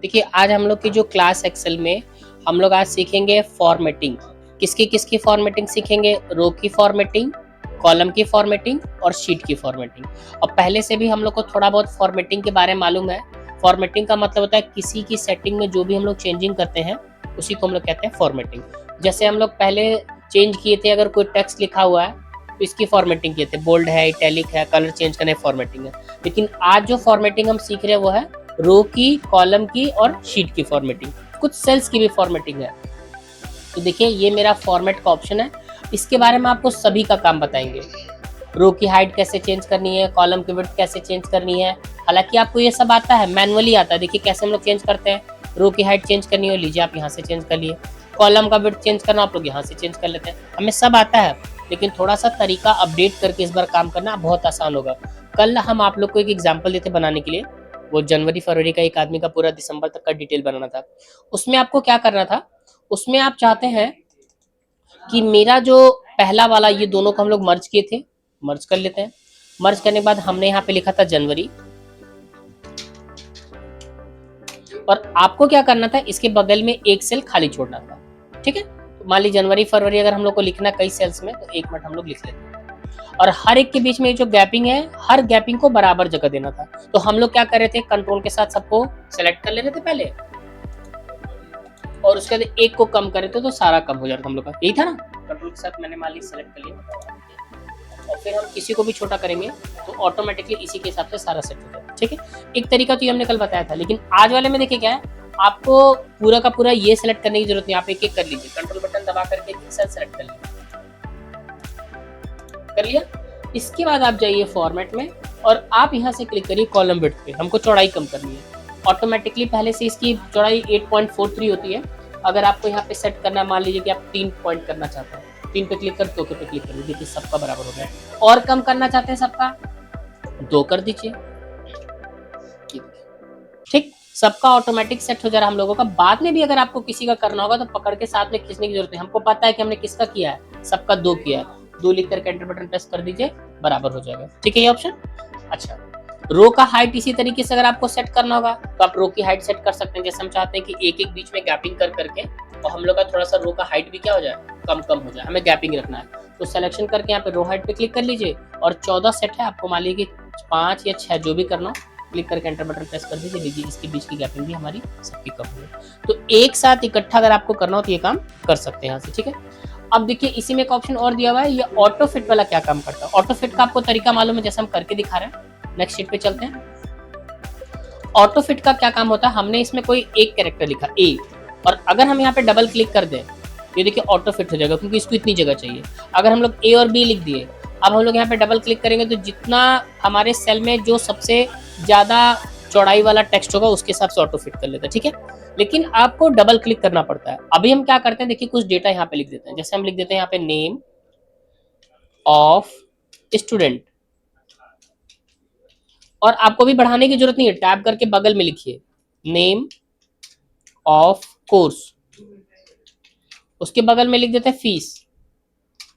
देखिए आज हम लोग की जो क्लास एक्सेल में हम लोग आज सीखेंगे फॉर्मेटिंग। किसकी फॉर्मेटिंग सीखेंगे? रो की फॉर्मेटिंग, कॉलम की फॉर्मेटिंग और शीट की फॉर्मेटिंग। और पहले से भी हम लोग को थोड़ा बहुत फॉर्मेटिंग के बारे में मालूम है। फॉर्मेटिंग का मतलब होता है किसी की सेटिंग में जो भी हम लोग चेंजिंग करते हैं उसी को हम लोग कहते हैं फॉर्मेटिंग। जैसे हम लोग पहले चेंज किए थे, अगर कोई टेक्स्ट लिखा हुआ है तो इसकी फॉर्मेटिंग किए थे, बोल्ड है, इटैलिक है, कलर चेंज करने फॉर्मेटिंग है। लेकिन आज जो फॉर्मेटिंग हम सीख रहे हैं वो है रो की, कॉलम की और शीट की फॉर्मेटिंग। कुछ सेल्स की भी फॉर्मेटिंग है। तो देखिए ये मेरा फॉर्मेट का ऑप्शन है, इसके बारे में आपको सभी का काम बताएंगे। रो की हाइट कैसे चेंज करनी है, कॉलम की विड्थ कैसे चेंज करनी है। हालांकि आपको ये सब आता है, मैनुअली आता है। देखिए कैसे हम लोग चेंज करते हैं। रो की हाइट चेंज करनी हो, लीजिए आप यहाँ से चेंज कर लिए। कॉलम का विड्थ चेंज करना आप लोग यहाँ से चेंज कर लेते हैं। हमें सब आता है, लेकिन थोड़ा सा तरीका अपडेट करके इस बार काम करना बहुत आसान होगा। कल हम आप लोग को एक एग्जाम्पल देते बनाने के लिए, वो जनवरी फरवरी का एक आदमी का पूरा दिसंबर तक का डिटेल बनाना था। उसमें आपको क्या करना था, उसमें आप चाहते हैं कि मेरा जो पहला वाला, ये दोनों को हम लोग मर्ज किए थे, मर्ज कर लेते हैं। मर्ज करने के बाद हमने यहाँ पे लिखा था जनवरी, और आपको क्या करना था, इसके बगल में एक सेल खाली छोड़ना था। ठीक है, तो मान लीजिए जनवरी फरवरी अगर हम लोग को लिखना कई सेल्स में, तो एक मिनट हम लोग लिख लेते हैं। और हर एक के बीच में जो गैपिंग है, हर गैपिंग को बराबर जगह देना था। तो हम लोग क्या कर रहे थे, कंट्रोल के साथ सबको सेलेक्ट कर ले रहे थे पहले, और उसके बाद एक को कम करे तो सारा कम हो जाता था हम लोग का। यही था ना, कंट्रोल के साथ मैंने मान ली सेलेक्ट कर लिया, और फिर हम किसी को भी छोटा करेंगे तो ऑटोमेटिकली इसी के हिसाब से सारा सेट हो जाएगा। ठीक है, एक तरीका तो ये हमने कल बताया था। लेकिन आज वाले में देखिए क्या है, आपको पूरा का पूरा ये सेलेक्ट करने की जरूरत नहीं, आप एक एक कर लीजिए। कंट्रोल बटन दबा करके एक सेल सेलेक्ट कर लीजिए, कर लिया। इसके बाद आप जाइए फॉर्मेट में, और आप यहाँ से क्लिक करिए कॉलम विड्थ पे। हमको चौड़ाई कम करनी है। ऑटोमेटिकली पहले से इसकी चौड़ाई 8.43 होती है। अगर आपको यहाँ पे सेट करना है, मान लीजिए कि आप 3 पॉइंट करना चाहते हैं, 3 पे क्लिक कर, ओके पे क्लिक कर लीजिए, देखिए सबका बराबर हो गया। और कम करना चाहते हैं सबका, 2 कर दीजिए। ठीक, सबका ऑटोमेटिक सेट हो जा रहा हम लोगों का। बाद में भी अगर आपको किसी का करना होगा तो पकड़ के साथ में खींचने की जरूरत है। हमको पता है कि हमने किसका किया है, सबका 2 किया है। 2 लिख करके एंटर बटन प्रेस कर दीजिए, बराबर हो जाएगा। ठीक है ये ऑप्शन। अच्छा, रो का हाइट इसी तरीके से अगर आपको सेट करना होगा तो आप रो की हाइट सेट कर सकते हैं। जैसे हम चाहते हैं कि एक एक बीच में गैपिंग कर करके, और हम लोग का थोड़ा सा रो का हाइट भी क्या हो जाए, कम कम हो जाए, हमें गैपिंग रखना है। तो सिलेक्शन करके यहाँ पे रो हाइट पे क्लिक कर लीजिए, और 14 सेट है, आपको मान लीजिए 5 या 6 जो भी करना हो, क्लिक करके एंटर बटन प्रेस कर दीजिए। लीजिए इसके बीच की गैपिंग भी हमारी सबकी कम हो गई। तो एक साथ इकट्ठा अगर आपको करना हो तो ये काम कर सकते हैं यहाँ से। ठीक है, अब देखिए इसी में एक ऑप्शन और दिया हुआ है, ये ऑटो फिट वाला क्या काम करता है। ऑटो फिट का आपको तरीका मालूम है, जैसे हम करके दिखा रहे हैं। नेक्स्ट शीट पे चलते हैं। ऑटो फिट का क्या काम होता है, हमने इसमें कोई एक कैरेक्टर लिखा ए, और अगर हम यहाँ पे डबल क्लिक कर दें, ये देखिए ऑटो फिट हो जाएगा, क्योंकि इसको इतनी जगह चाहिए। अगर हम लोग ए और बी लिख दिए, अब हम लोग यहाँ पे डबल क्लिक करेंगे तो जितना हमारे सेल में जो सबसे ज्यादा चौड़ाई वाला टेक्स्ट होगा उसके हिसाब से ऑटो फिट कर लेता है। ठीक है, लेकिन आपको डबल क्लिक करना पड़ता है। अभी हम क्या करते हैं, देखिए कुछ डेटा यहाँ पे लिख देते हैं। जैसे हम लिख देते हैं यहाँ पे नेम ऑफ स्टूडेंट, और आपको भी बढ़ाने की जरूरत नहीं है, टैब करके बगल में लिखिए नेम ऑफ कोर्स। उसके बगल में लिख देते हैं फीस,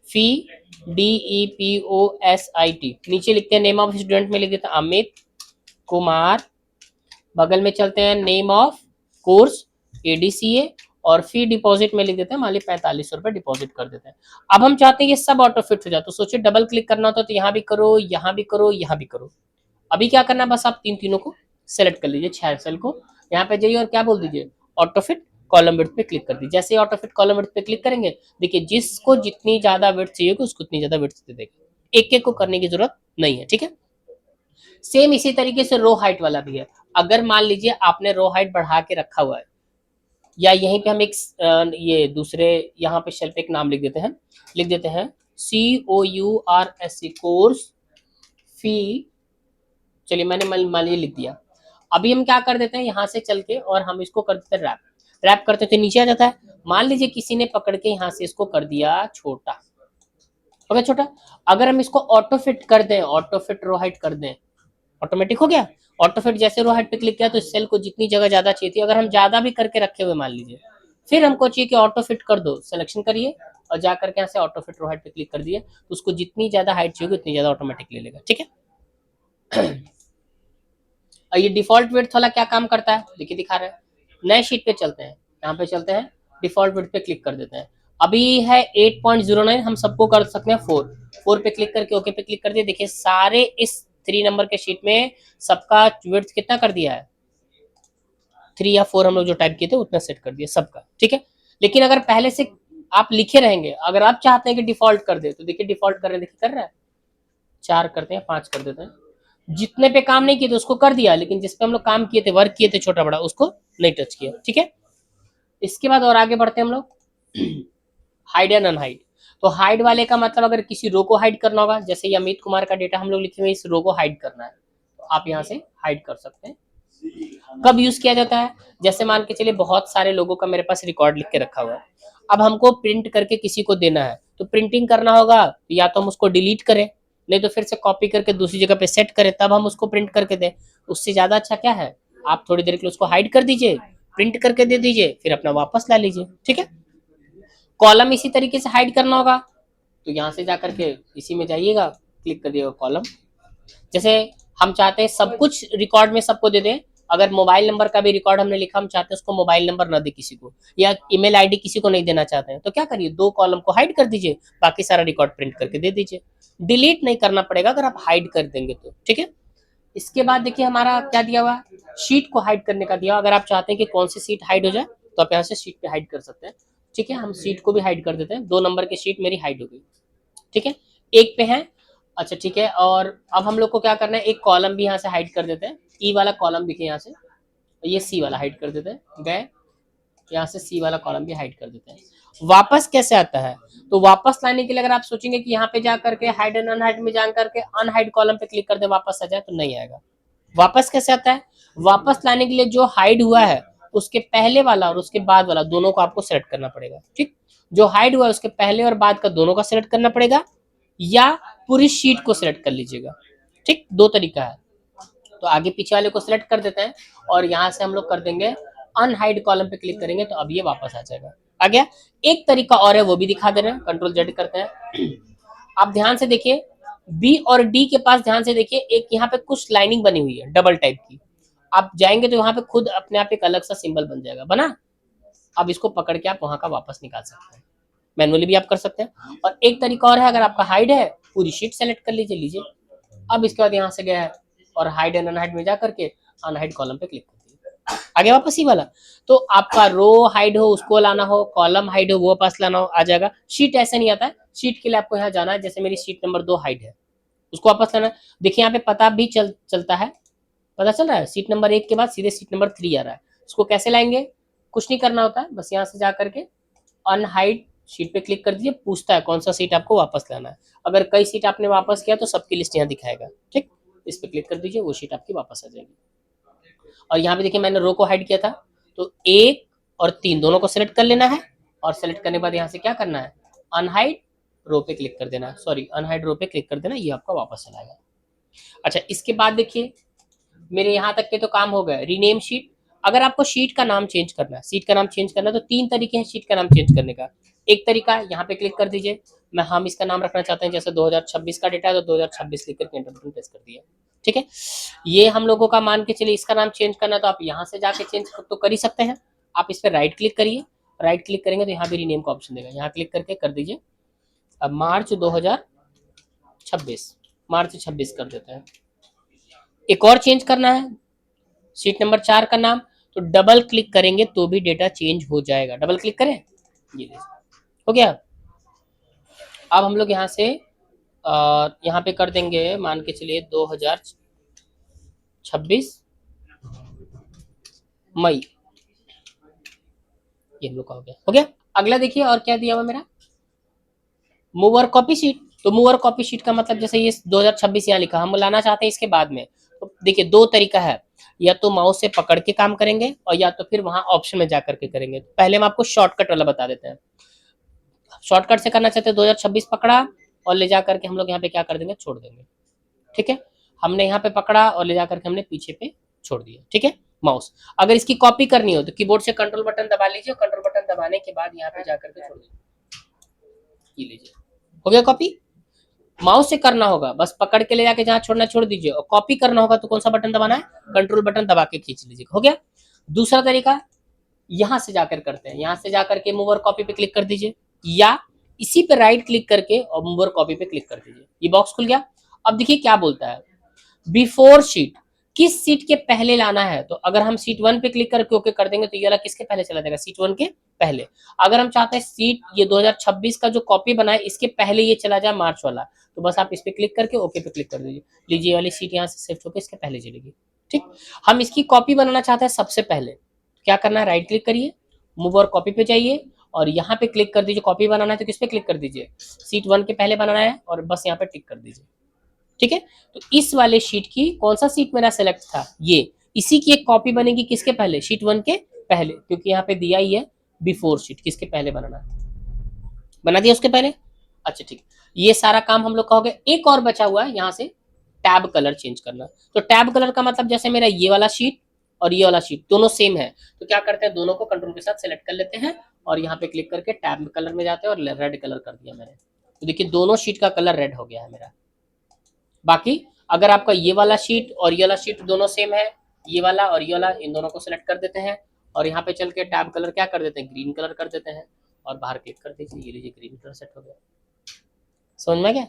फी DEPOSIT। नीचे लिखते हैं नेम ऑफ स्टूडेंट में लिख देते हैं अमित कुमार। बगल में चलते हैं नेम ऑफ कोर्स ADCA, और फी डिपॉजिट में लिख देते हैं मान ली 45 रुपए डिपॉजिट कर देते हैं। अब हम चाहते हैं ये सब ऑटो फिट हो जाए, तो सोचिए डबल क्लिक करना होता तो यहाँ भी करो, यहाँ भी करो, यहाँ भी करो। अभी क्या करना है, बस आप तीनों को सेलेक्ट कर लीजिए, 6 सेल को। यहाँ पे जाइए और क्या बोल दीजिए, ऑटो फिट कॉलम विड्थ पे क्लिक कर दीजिए। जैसे ही ऑटो फिट कॉलम विड्थ पे क्लिक करेंगे, देखिए जिसको जितनी ज्यादा विड्थ चाहिए उसको उतनी ज्यादा विड्थ दे देगा। एक एक को करने की जरूरत नहीं है। ठीक है, सेम इसी तरीके से रो हाइट वाला भी है। अगर मान लीजिए आपने रो हाइट बढ़ा के रखा हुआ है, या यहीं पे हम एक ये दूसरे यहाँ पे शेल पे एक नाम लिख देते हैं COURS कोर्स फी। चलिए मैंने मान लीजिए लिख दिया। अभी हम क्या कर देते हैं, यहाँ से चल के और हम इसको कर देते हैं रैप। रैप करते थे नीचे आ जाता है। मान लीजिए किसी ने पकड़ के यहाँ से इसको कर दिया छोटा, हो गया छोटा। अगर हम इसको ऑटो फिट कर दें, ऑटो फिट रो हाइट कर दें, ऑटोमेटिक हो गया। ऑटो फिट जैसे रो हाइट पे क्लिक किया तो इस सेल को जितनी जगह ज्यादा चाहिए थी, अगर हम ज्यादा भी करके रखे हुए मान लीजिए, फिर हमको चाहिए कि ऑटो फिट कर दो, सिलेक्शन करिए और जा करके यहाँ से ऑटो फिट रो हाइट पे क्लिक कर दिए, तो उसको जितनी ज्यादा हाइट चाहिए उतनी ज्यादा ऑटोमेटिक ले लेगा। ठीक है, ये डिफॉल्ट विड्थ वाला क्या काम करता है, देखिए दिखा रहा है। नए शीट पे चलते हैं, यहाँ पे चलते हैं, डिफॉल्ट विड्थ पे क्लिक कर देते हैं। अभी है 8.09, हम सबको कर सकते हैं 4 पे क्लिक करके ओके पे क्लिक कर दिए। देखिए सारे इस 3 नंबर के शीट में सबका विड्थ कितना कर दिया है, 3 या 4 हम लोग जो टाइप किए थे उतना सेट कर दिया सबका, ठीक है। लेकिन अगर पहले से आप लिखे रहेंगे, अगर आप चाहते हैं कि डिफॉल्ट कर दे तो देखिए डिफॉल्ट कर रहे हैं, देखिए कर रहा है, 4 करते हैं, 5 कर देते हैं। जितने पे काम नहीं किए थे उसको कर दिया, लेकिन जिस पे हम लोग काम किए थे, वर्क किए थे छोटा बड़ा, उसको नहीं टच किया, ठीक है। इसके बाद और आगे बढ़ते हैं हम लोग, हाइड एंड अनहाइड। तो हाइड वाले का मतलब अगर किसी रो को हाइड करना होगा, जैसे ये अमित कुमार का डेटा हम लोग लिखे हुए, इस रो को हाइड करना है तो आप यहाँ से हाइड कर सकते हैं। कब यूज किया जाता है, जैसे मान के चलिए बहुत सारे लोगों का मेरे पास रिकॉर्ड लिख के रखा हुआ है, अब हमको प्रिंट करके किसी को देना है, तो प्रिंटिंग करना होगा, या तो हम उसको डिलीट करें, नहीं तो फिर से कॉपी करके दूसरी जगह पे सेट करें, तब हम उसको प्रिंट करके दें। उससे ज्यादा अच्छा क्या है, आप थोड़ी देर के लिए उसको हाइड कर दीजिए, प्रिंट करके दे दीजिए, फिर अपना वापस ला लीजिए, ठीक है। कॉलम इसी तरीके से हाइड करना होगा, तो यहाँ से जाकर के इसी में जाइएगा, क्लिक करिएगा कॉलम। जैसे हम चाहते हैं सब कुछ रिकॉर्ड में सबको दे दें, अगर मोबाइल नंबर का भी रिकॉर्ड हमने लिखा, हम चाहते हैं उसको मोबाइल नंबर ना दे किसी को, या ईमेल आईडी किसी को नहीं देना चाहते हैं, तो क्या करिए, 2 कॉलम को हाइड कर दीजिए, बाकी सारा रिकॉर्ड प्रिंट करके दे दीजिए। डिलीट नहीं करना पड़ेगा अगर आप हाइड कर देंगे तो, ठीक है। इसके बाद देखिए हमारा क्या दिया हुआ, शीट को हाइड करने का दिया। अगर आप चाहते हैं कि कौन सी सीट हाइड हो जाए, तो आप यहाँ से शीट पे हाइड कर सकते हैं, ठीक है। हम सीट को भी हाइड कर देते हैं, 2 नंबर की शीट मेरी हाइड हो गई, ठीक है। एक पे है, अच्छा ठीक है। और अब हम लोग को क्या करना है, एक कॉलम भी यहाँ से हाइड कर देते हैं, ई वाला कॉलम दिखे यहाँ से, ये सी वाला हाइड कर देते हैं, गए यहाँ से सी वाला कॉलम भी हाइड कर देते हैं। वापस कैसे आता है, तो वापस लाने के लिए अगर आप सोचेंगे कि यहाँ पे जा करके हाइड एंड अनहाइड में जा करके अनहाइड कॉलम पे क्लिक कर दे वापस आ जाए, तो नहीं आएगा। वापस कैसे आता है, वापस लाने के लिए जो हाइड हुआ है उसके पहले वाला और उसके बाद वाला दोनों को आपको सेलेक्ट करना पड़ेगा, ठीक। जो हाइड हुआ है उसके पहले और बाद का दोनों का सेलेक्ट करना पड़ेगा, या पूरी शीट को सिलेक्ट कर लीजिएगा, ठीक। 2 तरीका है, तो आगे पीछे वाले को सिलेक्ट कर देते हैं और यहाँ से हम लोग कर देंगे अनहाइड कॉलम पे क्लिक करेंगे, तो अब ये वापस आ जाएगा, आ गया। एक तरीका और है, वो भी दिखा दे रहे हैं, कंट्रोल जेड करते हैं। आप ध्यान से देखिए, बी और डी के पास ध्यान से देखिए, एक यहाँ पे कुछ लाइनिंग बनी हुई है डबल टाइप की, आप जाएंगे तो यहाँ पे खुद अपने आप एक अलग सा सिंबल बन जाएगा बना। अब इसको पकड़ के आप वहां का वापस निकाल सकते हैं, मैनुअली भी आप कर सकते हैं। और एक तरीका और है, अगर आपका हाइड है पूरी शीट सेलेक्ट कर लीजिए, लीजिए। अब इसके बाद यहाँ से गया है और हाइड एंड अनहाइड में जा करके अनहाइड कॉलम पे क्लिक कर दिए, आगे वापस ही वाला। तो आपका रो हाइड हो उसको लाना हो, कॉलम हाइड हो वो वापस लाना हो, आ जाएगा। शीट ऐसे नहीं आता है, शीट के लिए आपको यहाँ जाना है, जैसे मेरी शीट नंबर 2 हाइड है, उसको वापस लाना है। देखिए यहाँ पे पता भी चलता है, पता चल रहा है, सीट नंबर 1 के बाद सीधे सीट नंबर 3 आ रहा है। उसको कैसे लाएंगे, कुछ नहीं करना होता है, बस यहाँ से जा करके अनहाइड शीट पे क्लिक कर दीजिए, पूछता है कौन सा सीट आपको वापस लाना है। अगर कई सीट आपने वापस किया तो सबकी लिस्ट यहाँ दिखाएगा, ठीक। इस पे क्लिक कर दीजिए, वो शीट आपकी वापस आ जाएगी। और यहाँ पे देखिए मैंने रो को हाइड किया था, तो 1 और 3 दोनों को सिलेक्ट कर लेना है, और सिलेक्ट करने के बाद यहाँ से क्या करना है, अनहाइड रो पे क्लिक कर देना है, सॉरी अनहाइड रो पे क्लिक कर देना, ये आपका वापस चलाएगा। अच्छा इसके बाद देखिए मेरे यहाँ तक के तो काम हो गए। रीनेम शीट, अगर आपको शीट का नाम चेंज करना है, सीट का नाम चेंज करना है, तो 3 तरीके हैं शीट का नाम चेंज करने का। एक तरीका है यहाँ पे क्लिक कर दीजिए, हम इसका नाम रखना चाहते हैं, जैसे 2026 का डेटा है तो 2026 लिख करके एंटर बटन प्रेस कर दिया, ठीक है। ये हम लोगों का मान के चलिए इसका नाम चेंज करना है, तो आप यहाँ से जाके चेंज तो कर ही सकते हैं। आप इस पर राइट क्लिक करिए, राइट क्लिक करेंगे तो यहाँ पे रीनेम का ऑप्शन देगा, यहाँ क्लिक करके कर दीजिए अब मार्च 2026, मार्च 26 कर देते हैं। एक और चेंज करना है सीट नंबर 4 का नाम, तो डबल क्लिक करेंगे तो भी डेटा चेंज हो जाएगा, डबल क्लिक करें, ये हो गया। अब हम लोग यहाँ से यहाँ पे कर देंगे, मान के चलिए 2026 मई, ये हम लोग का हो गया, हो गया। अगला देखिए और क्या दिया हुआ मेरा, मूवर कॉपी शीट। तो मूवर कॉपी शीट का मतलब जैसे ये 2026 यहाँ लिखा, हम लाना चाहते हैं इसके बाद में, तो देखिए 2 तरीका है, या तो माउस से पकड़ के काम करेंगे और या तो फिर वहां ऑप्शन में जाकर के करेंगे। तो पहले हम आपको शॉर्टकट वाला बता देते हैं। शॉर्टकट से करना चाहते हैं 2026 पकड़ा और ले जा करके हम लोग यहाँ पे क्या कर देंगे, छोड़ देंगे, ठीक है। हमने यहाँ पे पकड़ा और ले जा करके हमने पीछे पे छोड़ दिया, ठीक है। माउस अगर इसकी कॉपी करनी हो तो कीबोर्ड से कंट्रोल बटन दबा लीजिए, कंट्रोल बटन दबाने के बाद यहाँ पे जाकर के छोड़ दीजिए, ये लीजिए, हो गया कॉपी। माउस से करना होगा, बस पकड़ के ले जाके जहाँ छोड़ना छोड़ दीजिए, और कॉपी करना होगा तो कौन सा बटन दबाना है, कंट्रोल बटन दबा के खींच लीजिए, हो गया। दूसरा तरीका यहां से जाकर करते हैं, यहां से जाकर के मूव और कॉपी पे क्लिक कर दीजिए, या इसी पे राइट क्लिक करके और मूव और कॉपी पे क्लिक कर दीजिए। ये बॉक्स खुल गया। अब देखिए क्या बोलता है, बिफोर शीट, किस सीट के पहले लाना है। तो अगर हम सीट 1 पे क्लिक करके ओके कर देंगे तो ये वाला किसके पहले चला जाएगा, सीट 1 के पहले। अगर हम चाहते हैं सीट ये 2026 का जो कॉपी बना है इसके पहले ये चला जाए मार्च वाला, तो बस आप इस पे क्लिक करके ओके पे क्लिक कर दीजिए। लीजिए वाली सीट यहाँ से शिफ्ट होकर इसके पहले चलेगी। ठीक, हम इसकी कॉपी बनाना चाहते हैं सबसे पहले, क्या करना है, राइट क्लिक करिए, मूव और कॉपी पे जाइए और यहाँ पे क्लिक कर दीजिए। कॉपी बनाना है तो किस पे क्लिक कर दीजिए, सीट 1 के पहले बनाना है और बस यहाँ पे टिक कर दीजिए। ठीक है, तो इस वाले शीट की कौन सा सीट मेरा सेलेक्ट था, ये, इसी की एक कॉपी बनेगी किसके पहले, शीट 1 के पहले, क्योंकि यहाँ पे दिया ही है बिफोर शीट, किसके पहले बनाना है, बना दिया उसके पहले। अच्छा ठीक, ये सारा काम हम लोग का हो गया। एक और बचा हुआ है यहाँ से टैब कलर चेंज करना। तो टैब कलर का मतलब जैसे मेरा ये वाला शीट और ये वाला शीट दोनों सेम है, तो क्या करते हैं, दोनों को कंट्रोल के साथ सेलेक्ट कर लेते हैं और यहाँ पे क्लिक करके टैब कलर में जाते हैं और रेड कलर कर दिया मैंने। तो देखिए दोनों शीट का कलर रेड हो गया है मेरा। बाकी अगर आपका ये वाला शीट और ये वाला शीट दोनों सेम है, ये वाला और ये वाला, इन दोनों को सिलेक्ट कर देते हैं और यहाँ पे चल के टैब कलर क्या कर देते हैं, ग्रीन कलर कर देते हैं और बाहर क्लिक कर दीजिए। ये लीजिए ग्रीन कलर सेट हो गया। समझ में आ गया।